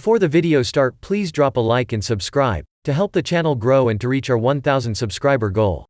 Before the video start, please drop a like and subscribe to help the channel grow and to reach our 1,000 subscriber goal.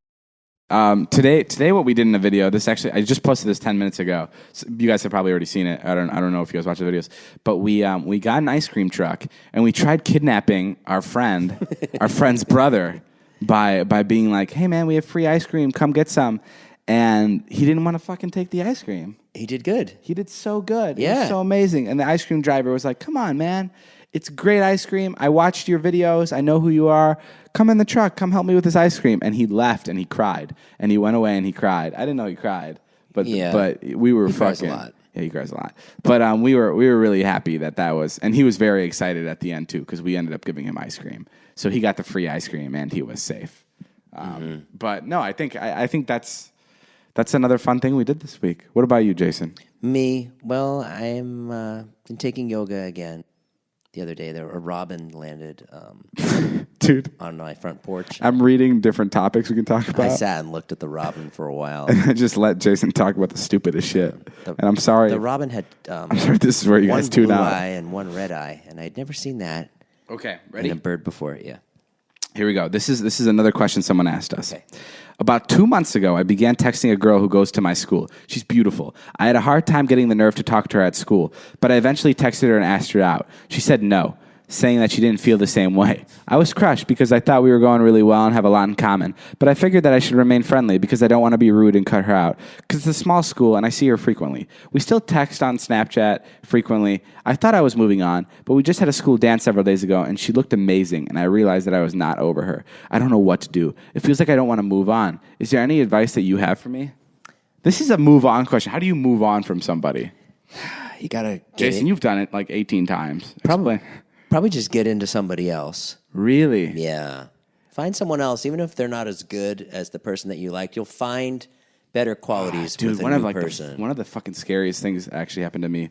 Today, what we did in the video, I just posted this 10 minutes ago. So you guys have probably already seen it. I don't know if you guys watch the videos, but we got an ice cream truck and we tried kidnapping our friend's brother by being like, "Hey man, we have free ice cream, come get some," and he didn't want to fucking take the ice cream. He did good. He did so good. Yeah. It was so amazing. And the ice cream driver was like, "Come on, man. It's great ice cream. I watched your videos. I know who you are. Come in the truck. Come help me with this ice cream." And he left and he cried. And he went away and he cried. I didn't know he cried. But we were he fucking. Cries a lot. Yeah, he cries a lot. But we were really happy that was, and he was very excited at the end too, because we ended up giving him ice cream. So he got the free ice cream and he was safe. But no, I think that's another fun thing we did this week. What about you, Jason? Me? Well, I'm been taking yoga again. The other day, a robin landed Dude, on my front porch. I'm reading different topics we can talk about. I sat and looked at the robin for a while. I just let Jason talk about the stupidest shit. And I'm sorry. The robin had I'm sorry this is where you guys tune out. one blue eye and one red eye, and I'd never seen that Okay, ready? in a bird before. Yeah. Here we go. This is another question someone asked us. Okay. About 2 months ago, I began texting a girl who goes to my school. She's beautiful. I had a hard time getting the nerve to talk to her at school, but I eventually texted her and asked her out. She said no, saying that she didn't feel the same way. I was crushed because I thought we were going really well and have a lot in common, but I figured that I should remain friendly because I don't want to be rude and cut her out, because it's a small school and I see her frequently. We still text on Snapchat frequently. I thought I was moving on, but we just had a school dance several days ago and she looked amazing and I realized that I was not over her. I don't know what to do. It feels like I don't want to move on. Is there any advice that you have for me? This is a move on question. How do you move on from somebody? You gotta Jason, you've done it like 18 times. Probably just get into somebody else. Really? Yeah. Find someone else, even if they're not as good as the person that you like. You'll find better qualities with a new person. One of the fucking scariest things actually happened to me.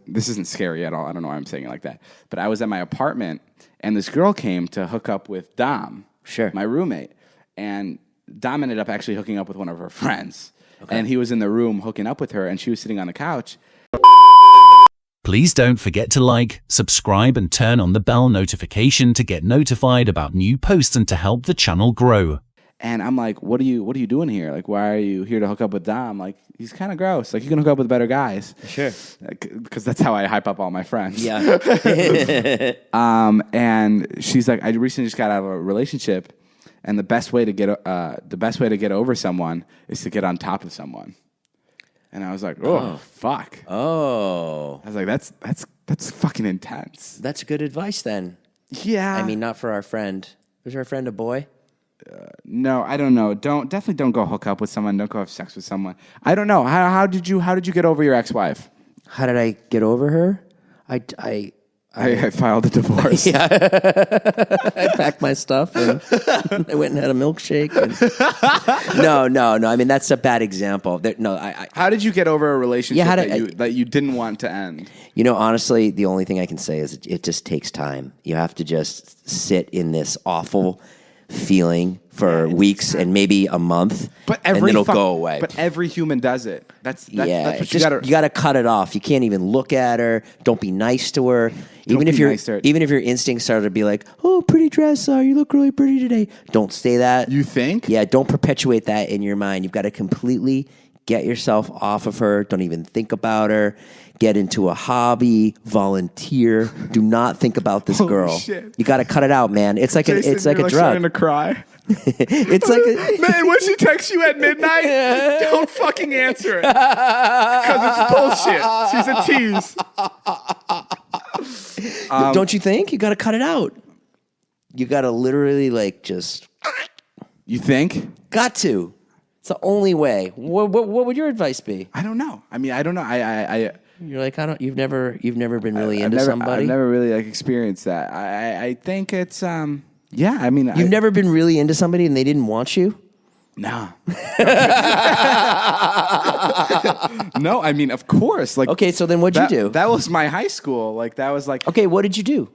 This isn't scary at all. I don't know why I'm saying it like that. But I was at my apartment, and this girl came to hook up with Dom, Sure. my roommate. And Dom ended up actually hooking up with one of her friends. Okay. And he was in the room hooking up with her, and she was sitting on the couch. Please don't forget to like, subscribe, and turn on the bell notification to get notified about new posts and to help the channel grow. And I'm like, what are you doing here? Like, why are you here to hook up with Dom? Like, he's kind of gross. Like, you can hook up with better guys. Sure. Because that's how I hype up all my friends. Yeah. And she's like, I recently just got out of a relationship, and the best way to get over someone is to get on top of someone. And I was like, oh, fuck. Oh. I was like, that's fucking intense. That's good advice then. Yeah. I mean, not for our friend. Was our friend a boy? No, I don't know. Definitely don't go hook up with someone. Don't go have sex with someone. I don't know. How did you get over your ex-wife? How did I get over her? I filed a divorce. Yeah. I packed my stuff and I went and had a milkshake. No. I mean, that's a bad example. How did you get over a relationship that you didn't want to end? You know, honestly, the only thing I can say is it just takes time. You have to just sit in this awful feeling for weeks and maybe a month, and then it'll go away. But every human does it. That's what you got to cut it off. You can't even look at her. Don't be nice to her. Even if your instincts are to be like, "Oh, pretty dress, you look really pretty today." Don't say that. You think? Yeah, don't perpetuate that in your mind. You've got to completely get yourself off of her. Don't even think about her. Get into a hobby, volunteer. Do not think about this girl. Shit. You got to cut it out, man. It's like Jason, it's like a drug. Starting to cry. It's like man, when she texts you at midnight, don't fucking answer it because it's bullshit. She's a tease. Don't you think? You got to cut it out. You got to literally just. You think? Got to. It's the only way. What would your advice be? I don't know. I mean, I don't know. You're like, You've never been really into somebody. I've never really experienced that. I think it's yeah. I mean, you've never been really into somebody and they didn't want you. No. No, I mean, of course. Like, okay, so then what'd you do? That was my high school. Like, that was like. Okay, what did you do?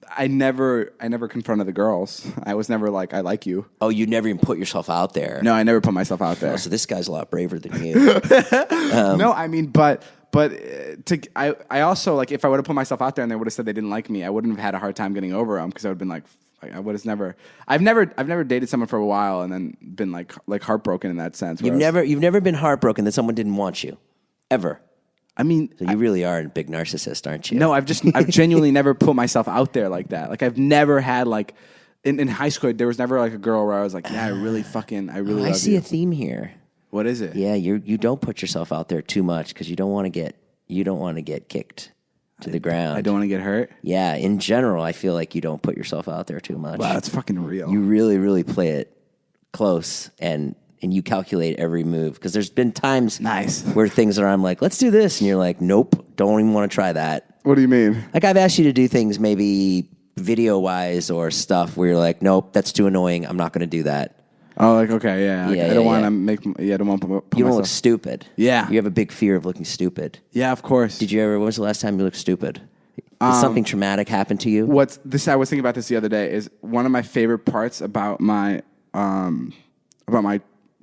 I never confronted the girls. I was never like, I like you. Oh, you never even put yourself out there. No, I never put myself out there. Oh, so this guy's a lot braver than you. No, I mean, but I also like if I would have put myself out there and they would have said they didn't like me, I wouldn't have had a hard time getting over them because I would have been like I would have never. I've never dated someone for a while and then been like heartbroken in that sense. You've never been heartbroken that someone didn't want you, ever. I mean, so you really are a big narcissist, aren't you? No, I've genuinely never put myself out there like that. Like I've never had like in high school there was never like a girl where I was like, yeah, I really love you. I see a theme here. What is it? Yeah, you don't put yourself out there too much because you don't want to get kicked to the ground. I don't want to get hurt. Yeah, in general, I feel like you don't put yourself out there too much. Wow, that's fucking real. You really, really play it close and you calculate every move because there's been times where things are I'm like, let's do this, and you're like, nope, don't even want to try that. What do you mean? Like I've asked you to do things maybe video wise or stuff where you're like, nope, that's too annoying. I'm not going to do that. Oh, like okay, yeah. Like, I don't want to make. Yeah, I don't want to put You don't myself. look stupid. Yeah, you have a big fear of looking stupid. Yeah, of course. Did you ever? When was the last time you looked stupid? Did something traumatic happen to you? I was thinking about this the other day. Is one of my favorite parts about my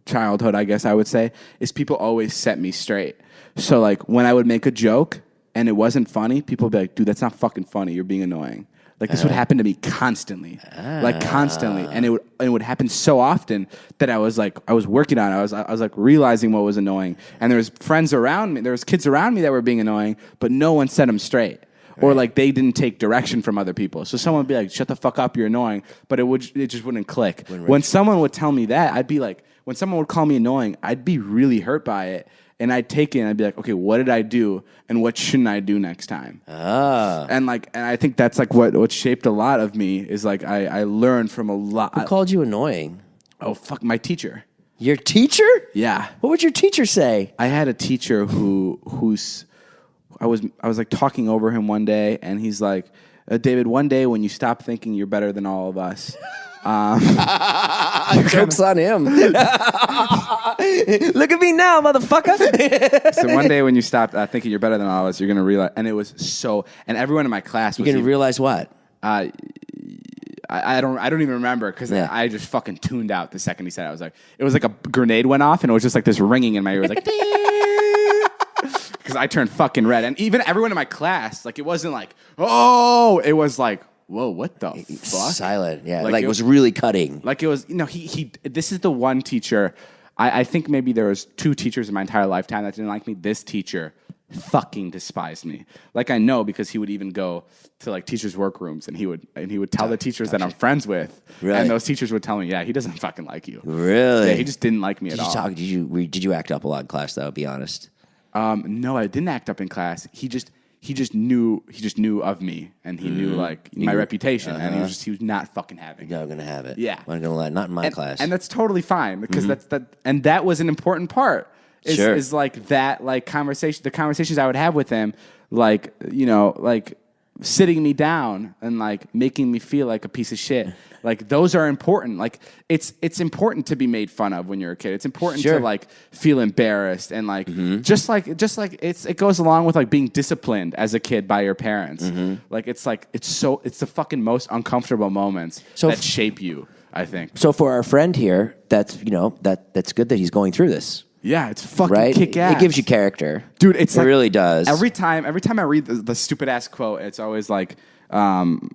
childhood, I guess I would say, is people always set me straight. So like when I would make a joke and it wasn't funny, people would be like, "Dude, that's not fucking funny. You're being annoying." Like this would happen to me constantly, and it would happen so often that I was working on it. I was like realizing what was annoying, and there was friends around me, there was kids around me that were being annoying, but no one set them straight, or like they didn't take direction from other people. So someone would be like, "Shut the fuck up, you're annoying," but it just wouldn't click. When someone would tell me that, I'd be like, when someone would call me annoying, I'd be really hurt by it. And I'd take it and I'd be like, okay, what did I do and what shouldn't I do next time? And I think that's like what shaped a lot of me is like I learned from a lot. Who called you annoying? Oh, fuck, my teacher. Your teacher? Yeah. What would your teacher say? I had a teacher who's I was like talking over him one day and he's like, David, one day when you stop thinking you're better than all of us. Joke's on him. Look at me now, motherfucker. So one day when you stop thinking you're better than all of us, you're going to realize, and it was and everyone in my class was You're going to realize what? I don't even remember because I just fucking tuned out the second he said it. It was like a grenade went off and it was just like this ringing in my ear. It was like, because I turned fucking red. And even everyone in my class, like it wasn't like, oh, it was like, whoa, what the fuck? Silent, yeah. Like it was really cutting. Like it was, he this is the one teacher, I think maybe there was two teachers in my entire lifetime that didn't like me. This teacher fucking despised me. Like I know because he would even go to like teachers' workrooms and he would tell the teachers that I'm friends with. Really? And those teachers would tell me, yeah, he doesn't fucking like you. Really? Yeah, he just didn't like me at all. Did you act up a lot in class though, be honest? No, I didn't act up in class. He just knew of me, and he knew like my reputation, and he was not fucking having it. You're not gonna have it. Yeah, I'm not gonna lie. Not in my class, and that's totally fine because that was an important part. Is like that like conversation. The conversations I would have with him, like like sitting me down and like making me feel like a piece of shit. Like those are important. Like it's important to be made fun of when you're a kid. It's important to like feel embarrassed and like just like it goes along with like being disciplined as a kid by your parents. Like it's the fucking most uncomfortable moments that shape you, I think. So for our friend here, that's that's good that he's going through this. Yeah, it's fucking kick ass. It gives you character, dude. It really does. Every time I read the stupid ass quote, it's always like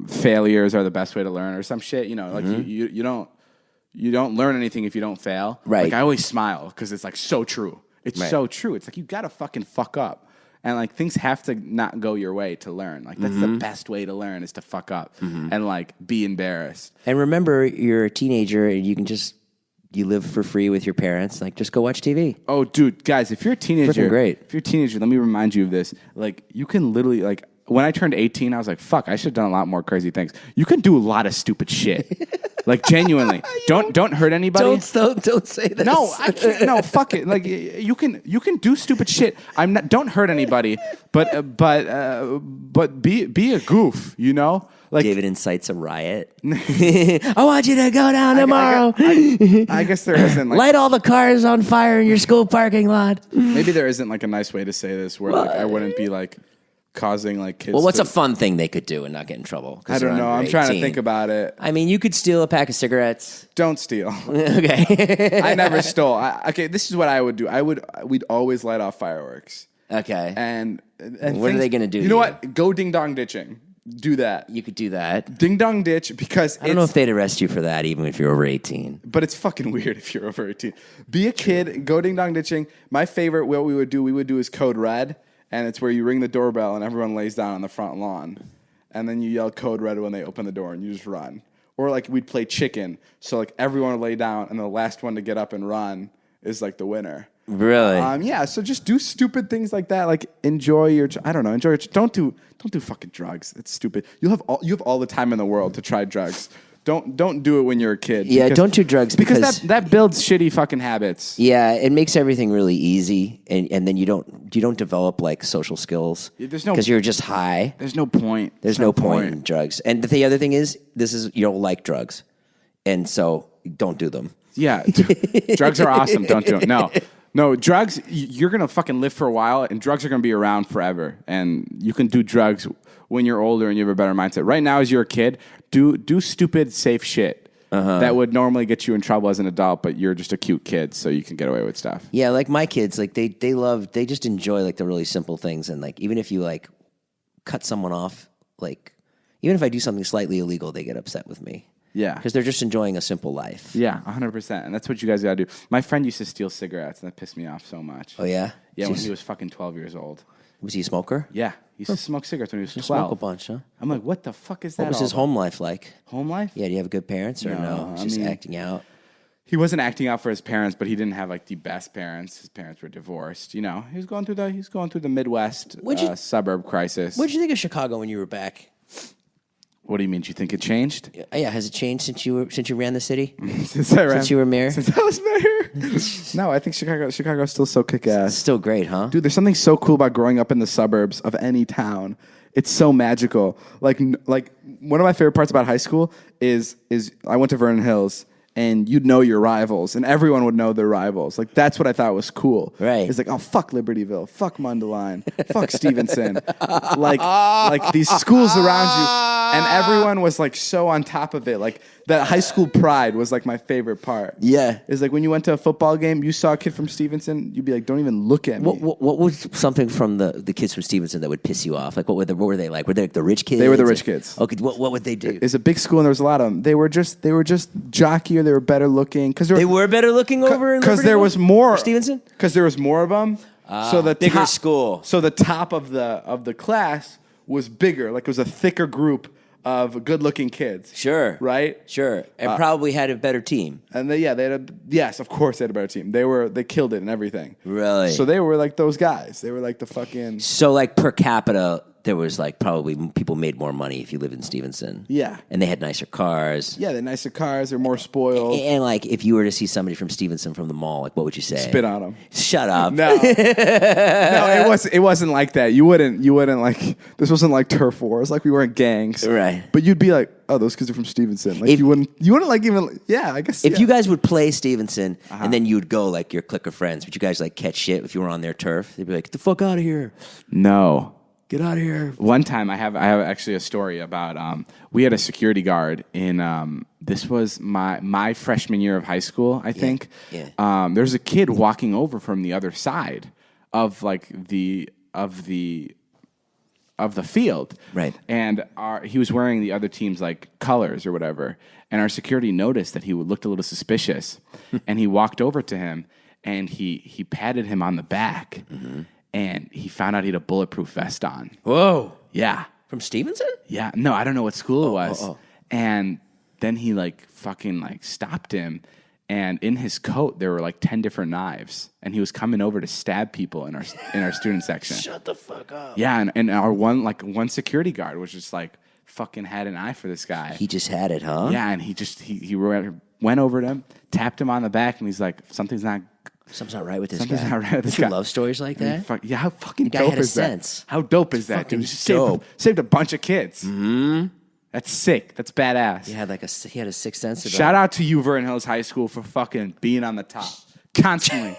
failures are the best way to learn or some shit. Like you don't learn anything if you don't fail. Right. Like I always smile because it's like so true. It's so true. It's like you gotta fucking fuck up. And like things have to not go your way to learn. Like that's the best way to learn is to fuck up and like be embarrassed. And remember, you're a teenager and you live for free with your parents. Like, just go watch TV. Oh, dude, guys, if you're a teenager, freaking great. If you're a teenager, let me remind you of this. Like, you can literally, like, when I turned 18, I was like, fuck, I should have done a lot more crazy things. You can do a lot of stupid shit. Like, genuinely. Don't hurt anybody. Don't say this. No, I can't. No, fuck it. Like, you can do stupid shit. Don't hurt anybody, but be a goof, Like, David incites a riot. I want you to go down tomorrow. I guess there isn't. Like, light all the cars on fire in your school parking lot. Maybe there isn't like a nice way to say this where like I wouldn't be like causing like kids. Well, what's a fun thing they could do and not get in trouble? I don't know. I'm trying to think about it. I mean, you could steal a pack of cigarettes. Don't steal. Okay. I never stole. Okay, this is what I would do. We'd always light off fireworks. Okay. And what are they going to do? You know what? Go ding dong ditching. Do that. You could do that. Ding dong ditch because I don't know if they'd arrest you for that, even if you're over 18. But it's fucking weird if you're over 18. Be a kid. Go ding dong ditching. My favorite, what we would do is code red, and it's where you ring the doorbell and everyone lays down on the front lawn, and then you yell code red when they open the door and you just run. Or like we'd play chicken, so like everyone would lay down and the last one to get up and run is like the winner. Really? Yeah. So just do stupid things like that. Like enjoy your. Don't do fucking drugs. It's stupid. You have all the time in the world to try drugs. Don't do it when you're a kid. Yeah, don't do drugs because that builds shitty fucking habits. Yeah, it makes everything really easy, and then you don't develop like social skills. Because you're just high. There's no point. There's no point in drugs. And the other thing is, you don't like drugs, and so don't do them. Yeah, drugs are awesome. Don't do them. No, drugs, you're going to fucking live for a while, and drugs are going to be around forever. And you can do drugs when you're older and you have a better mindset. Right now, as you're a kid, do stupid, safe shit that would normally get you in trouble as an adult, but you're just a cute kid, so you can get away with stuff. Yeah, like my kids, like they just enjoy like the really simple things. And like even if you like cut someone off, like even if I do something slightly illegal, they get upset with me. Yeah. Because they're just enjoying a simple life. Yeah, 100%. And that's what you guys got to do. My friend used to steal cigarettes, and that pissed me off so much. Oh, yeah? Yeah, when he was fucking 12 years old. Was he a smoker? Yeah. He used to smoke cigarettes when he was 12. Smoke a bunch, huh? I'm like, what the fuck is that? What was his home life like? Home life? Yeah, do you have good parents or no? Just acting out? He wasn't acting out for his parents, but he didn't have like the best parents. His parents were divorced. You know, he was going through the Midwest suburb crisis. What did you think of Chicago when you were back? What do you mean? Do you think it changed? Yeah, has it changed since you ran the city? Since you were mayor? Since I was mayor? No, I think Chicago's still so kick-ass. Still great, huh? Dude, there's something so cool about growing up in the suburbs of any town. It's so magical. Like one of my favorite parts about high school is I went to Vernon Hills, and you'd know your rivals, and everyone would know their rivals. Like, that's what I thought was cool. Right. It's like, oh, fuck Libertyville, fuck Mundelein, fuck Stevenson. Like these schools around you, and everyone was, like, so on top of it. Like, that high school pride was, like, my favorite part. Yeah. It's like when you went to a football game, you saw a kid from Stevenson, you'd be like, don't even look at me. What was something from the kids from Stevenson that would piss you off? Like, what were they like? Were they like the rich kids? They were the rich kids. Okay, what would they do? It's a big school, and there was a lot of them. They were just jockier. They were better looking. They were better looking over in because there was more Stevenson. Because there was more of them. So the bigger school. So the top of the class was bigger. Like it was a thicker group of good-looking kids. Sure. Right? Sure. And probably had a better team. And yes, of course they had a better team. They killed it and everything. Really? So they were like those guys. They were like the fucking... So like per capita, there was like probably people made more money if you lived in Stevenson. Yeah. And they had nicer cars. Yeah, they had nicer cars. They're more spoiled. And like if you were to see somebody from Stevenson from the mall, like what would you say? Spit on them. Shut up. No. No, it wasn't like that. You wouldn't like, this wasn't like turf wars. Like we weren't gangs. Right. But you'd be like, oh, those kids are from Stevenson. Like you wouldn't like even, yeah, I guess. If you guys would play Stevenson and then you'd go like your clique of friends, would you guys like catch shit if you were on their turf? They'd be like, get the fuck out of here. No. Get out of here. One time I have actually a story about we had a security guard in this was my freshman year of high school, I think. Yeah. There's a kid walking over from the other side of like the field. Right. And he was wearing the other team's like colors or whatever. And our security noticed that he looked a little suspicious. And he walked over to him and he patted him on the back. Mm-hmm. And he found out he had a bulletproof vest on. Whoa. Yeah. From Stevenson? Yeah. No, I don't know what school it was. And then he like fucking like stopped him. And in his coat, there were like 10 different knives. And he was coming over to stab people in our student section. Shut the fuck up. Yeah. And our one security guard was just like fucking had an eye for this guy. He just had it, huh? Yeah. And he went over to him, tapped him on the back. And he's like, something's not right with this guy. Something's not right with this guy. guy. Love stories like that? Yeah, how fucking the guy dope had is a that? sense. How dope is that, dude? Fucking Just dope. Saved a bunch of kids. Mm-hmm. That's sick. That's badass. He had a sixth sense about Shout out to you, Vernon Hills High School, for fucking being on the top constantly.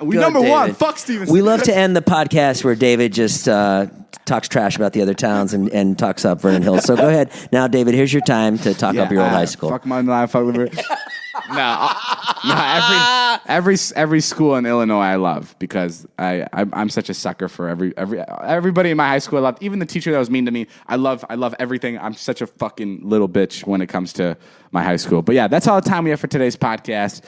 We Good, number David. one. Fuck Stevenson. We love to end the podcast where David just talks trash about the other towns and talks up Vernon Hills. So go ahead. Now, David, here's your time to talk up your old high school. Fuck my life. Fuck Liberty. Every school in Illinois I love because I'm such a sucker for everybody in my high school I loved. Even the teacher that was mean to me, I love everything. I'm such a fucking little bitch when it comes to my high school. But yeah, that's all the time we have for today's podcast.